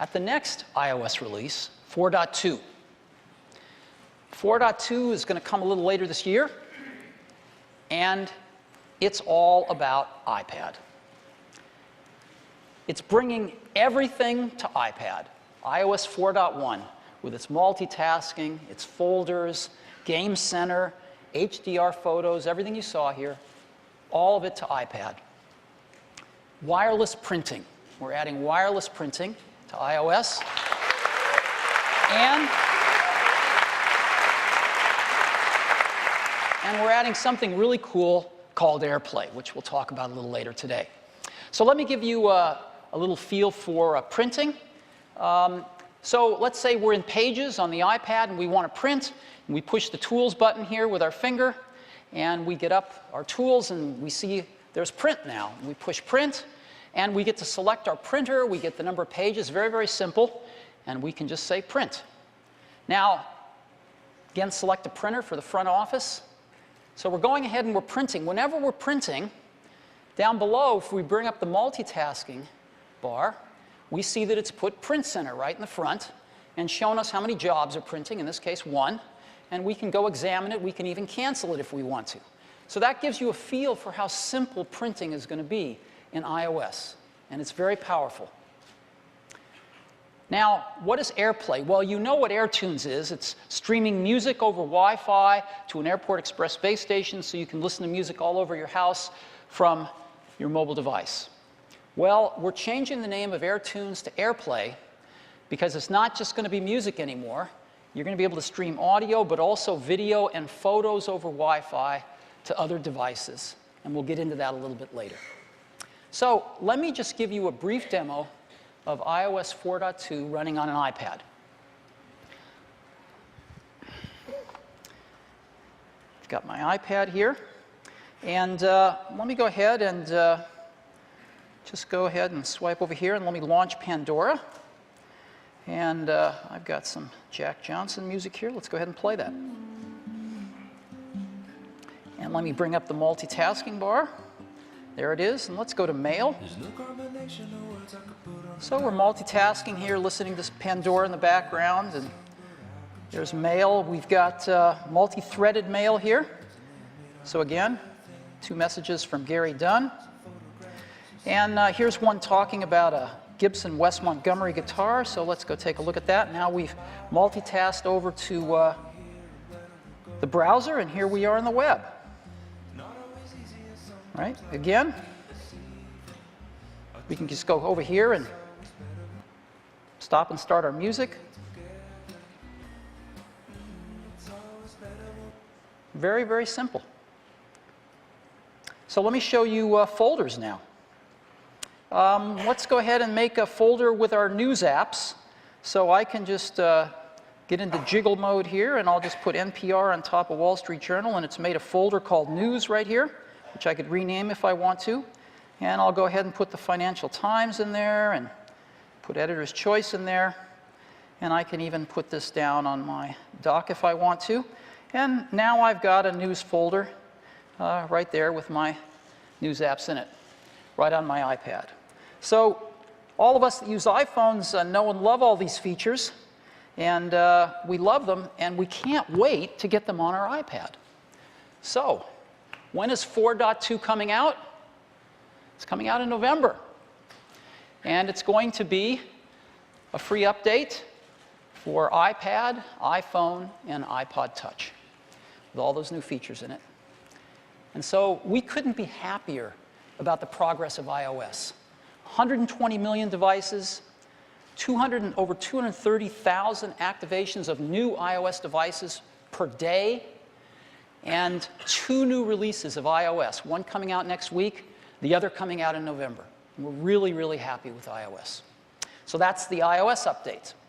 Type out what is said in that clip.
at the next iOS release, 4.2. 4.2 is going to come a little later this year, and it's all about iPad. It's bringing everything to iPad. iOS 4.1, with its multitasking, its folders, Game Center, HDR photos, everything you saw here, all of it to iPad. Wireless printing. We're adding wireless printing to iOS. And we're adding something really cool called AirPlay, which we'll talk about a little later today. So let me give you a little feel for printing. So let's say we're in Pages on the iPad and we want to print. And we push the Tools button here with our finger, and we get up our tools and we see there's Print now. And we push Print, and we get to select our printer. We get the number of pages, very, very simple, and we can just say Print. Now, again, select a printer for the front office. So we're going ahead and we're printing. Whenever we're printing, down below, if we bring up the multitasking bar, we see that it's put Print Center right in the front and shown us how many jobs are printing, in this case 1. And we can go examine it. We can even cancel it if we want to. So that gives you a feel for how simple printing is going to be in iOS. And it's very powerful. Now, what is AirPlay? Well, you know what AirTunes is. It's streaming music over Wi-Fi to an Airport Express base station so you can listen to music all over your house from your mobile device. Well, we're changing the name of AirTunes to AirPlay because it's not just going to be music anymore. You're going to be able to stream audio, but also video and photos over Wi-Fi to other devices. And we'll get into that a little bit later. So let me just give you a brief demo of iOS 4.2 running on an iPad. I've got my iPad here. And let me go ahead and just go ahead and swipe over here and let me launch Pandora. And I've got some Jack Johnson music here. Let's go ahead and play that. And let me bring up the multitasking bar. There it is. And let's go to Mail. So we're multitasking here, listening to Pandora in the background. And there's Mail. We've got multi-threaded Mail here. So again, 2 messages from Gary Dunn. And here's one talking about a Gibson West Montgomery guitar. So let's go take a look at that. Now we've multitasked over to the browser, and here we are on the web. Right? Again, we can just go over here and stop and start our music. Very, very simple. So let me show you folders now. Let's go ahead and make a folder with our news apps. So I can just get into jiggle mode here, and I'll just put NPR on top of Wall Street Journal, and it's made a folder called News right here, which I could rename if I want to. And I'll go ahead and put the Financial Times in there and put Editor's Choice in there. And I can even put this down on my dock if I want to. And now I've got a news folder right there with my news apps in it, right on my iPad. So all of us that use iPhones know and love all these features. And we love them, and we can't wait to get them on our iPad. So when is 4.2 coming out? It's coming out in November. And it's going to be a free update for iPad, iPhone, and iPod Touch, with all those new features in it. And so we couldn't be happier about the progress of iOS. 120 million devices, over 230,000 activations of new iOS devices per day, and 2 new releases of iOS, one coming out next week, the other coming out in November. And we're really, really happy with iOS. So that's the iOS update.